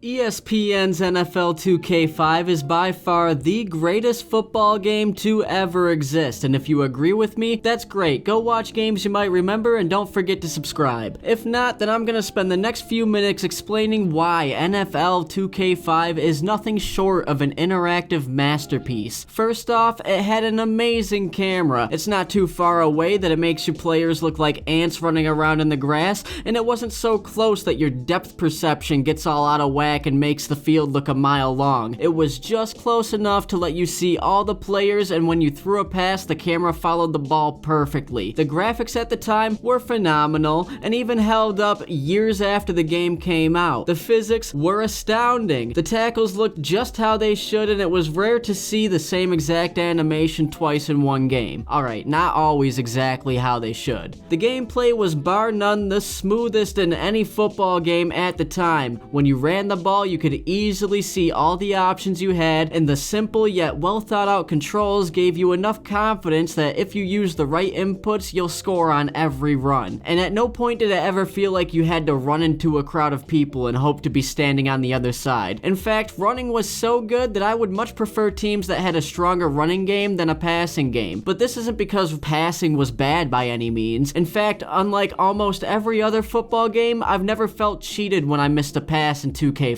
ESPN's NFL 2K5 is by far the greatest football game to ever exist, and if you agree with me, that's great. Go watch games you might remember and don't forget to subscribe. If not, then I'm gonna spend the next few minutes explaining why NFL 2K5 is nothing short of an interactive masterpiece. First off, it had an amazing camera. It's not too far away that it makes your players look like ants running around in the grass, and it wasn't so close that your depth perception gets all out of whack and makes the field look a mile long. It was just close enough to let you see all the players, and when you threw a pass, the camera followed the ball perfectly. The graphics at the time were phenomenal and even held up years after the game came out. The physics were astounding. The tackles looked just how they should, and it was rare to see the same exact animation twice in one game. Alright, not always exactly how they should. The gameplay was bar none the smoothest in any football game at the time. When you ran the ball, you could easily see all the options you had, and the simple yet well thought out controls gave you enough confidence that if you use the right inputs, you'll score on every run. And at no point did it ever feel like you had to run into a crowd of people and hope to be standing on the other side. In fact, running was so good that I would much prefer teams that had a stronger running game than a passing game. But this isn't because passing was bad by any means. In fact, unlike almost every other football game, I've never felt cheated when I missed a pass in 2K5.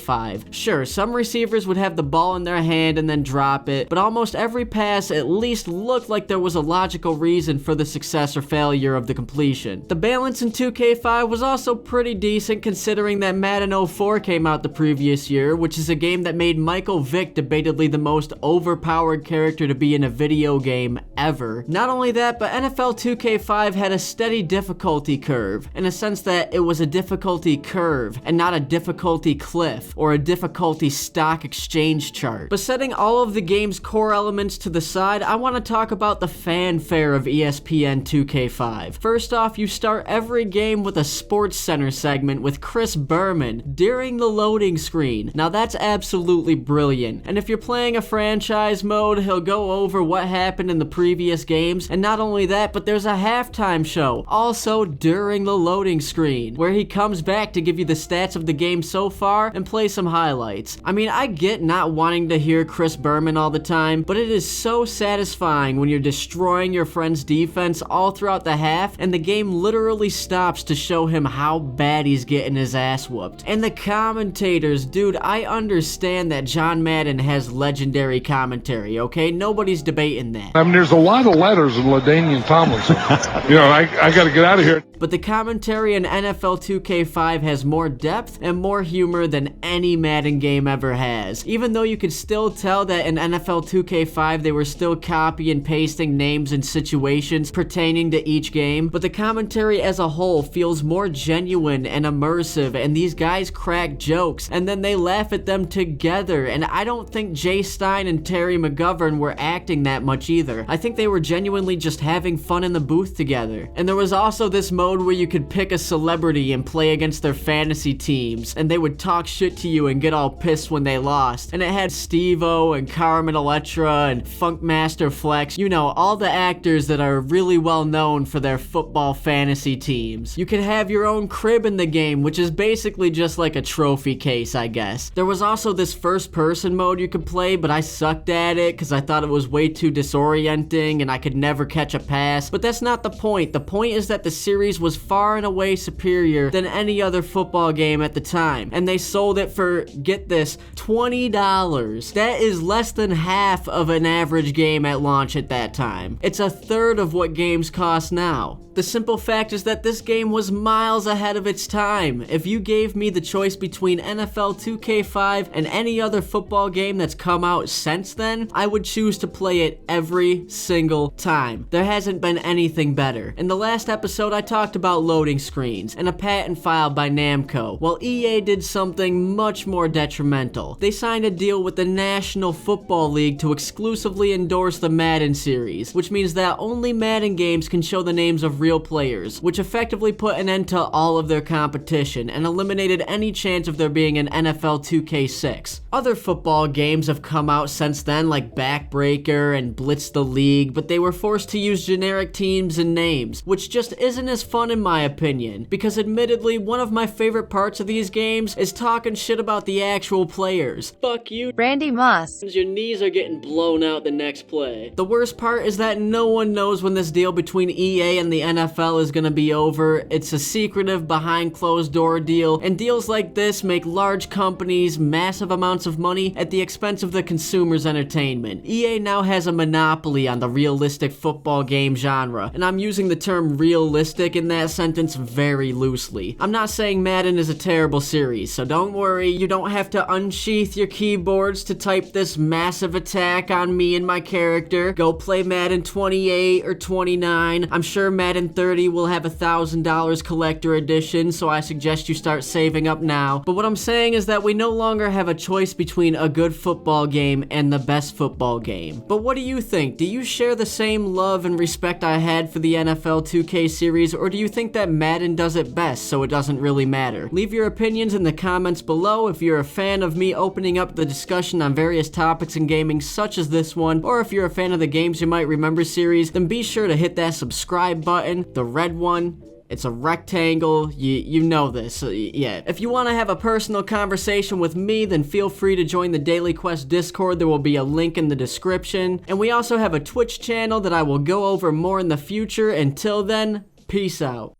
Sure, some receivers would have the ball in their hand and then drop it, but almost every pass at least looked like there was a logical reason for the success or failure of the completion. The balance in 2K5 was also pretty decent considering that Madden 04 came out the previous year, which is a game that made Michael Vick debatedly the most overpowered character to be in a video game ever. Not only that, but NFL 2K5 had a steady difficulty curve, in a sense that it was a difficulty curve and not a difficulty cliff or a difficulty stock exchange chart. But setting all of the game's core elements to the side, I want to talk about the fanfare of ESPN 2K5. First off, you start every game with a Sports Center segment with Chris Berman during the loading screen. Now that's absolutely brilliant. And if you're playing a franchise mode, he'll go over what happened in the previous games, and not only that, but there's a halftime show also during the loading screen where he comes back to give you the stats of the game so far and play some highlights. I mean, I get not wanting to hear Chris Berman all the time, but it is so satisfying when you're destroying your friend's defense all throughout the half and the game literally stops to show him how bad he's getting his ass whooped. And the commentators, dude, I understand that John Madden has legendary commentary, okay? Nobody's debating that. I mean, there's a lot of letters in LaDainian Tomlinson. I gotta get out of here. But the commentary in NFL 2K5 has more depth and more humor than any Madden game ever has. Even though you could still tell that in NFL 2K5 they were still copy and pasting names and situations pertaining to each game, but the commentary as a whole feels more genuine and immersive, and these guys crack jokes and then they laugh at them together, and I don't think Jay Stein and Terry McGovern were acting that much either. I think they were genuinely just having fun in the booth together. And there was also this mode where you could pick a celebrity and play against their fantasy teams, and they would talk shit to you and get all pissed when they lost. And it had Steve-O and Carmen Electra and Funkmaster Flex, you know, all the actors that are really well known for their football fantasy teams. You could have your own crib in the game, which is basically just like a trophy case, I guess. There was also this first person mode you could play, but I sucked at it because I thought it was way too disorienting and I could never catch a pass. But that's not the point. The point is that the series was far and away superior than any other football game at the time, and they sold it for, get this, $20. That is less than half of an average game at launch at that time. It's a third of what games cost now. The simple fact is that this game was miles ahead of its time. If you gave me the choice between NFL 2K5 and any other football game that's come out since then, I would choose to play it every single time. There hasn't been anything better. In the last episode, I talked about loading screens and a patent filed by Namco. Well, EA did something much more detrimental. They signed a deal with the National Football League to exclusively endorse the Madden series, which means that only Madden games can show the names of real players, which effectively put an end to all of their competition and eliminated any chance of there being an NFL 2K6. Other football games have come out since then, like Backbreaker and Blitz the League, but they were forced to use generic teams and names, which just isn't as fun in my opinion, because admittedly, one of my favorite parts of these games is talking shit about the actual players. Fuck you, Randy Moss. your knees are getting blown out the next play. The worst part is that no one knows when this deal between EA and the NFL is gonna be over. It's a secretive, behind closed door deal, and deals like this make large companies massive amounts of money at the expense of the consumer's entertainment. EA now has a monopoly on the realistic football game genre, and I'm using the term realistic in that sentence very loosely. I'm not saying Madden is a terrible series, so don't worry, you don't have to unsheath your keyboards to type this massive attack on me and my character. Go play Madden 28 or 29. I'm sure Madden 30 will have $1,000 collector edition, so I suggest you start saving up now. But what I'm saying is that we no longer have a choice between a good football game and the best football game. But what do you think? Do you share the same love and respect I had for the NFL 2K series, or do you think that Madden does it best, so it doesn't really matter? Leave your opinions in the comments below if you're a fan of me opening up the discussion on various topics in gaming such as this one, or if you're a fan of the Games You Might Remember series, then be sure to hit that subscribe button, the red one. It's a rectangle, you know this, yeah. If you want to have a personal conversation with me, then feel free to join the Daily Quest Discord. There will be a link in the description. And we also have a Twitch channel that I will go over more in the future. Until then, peace out.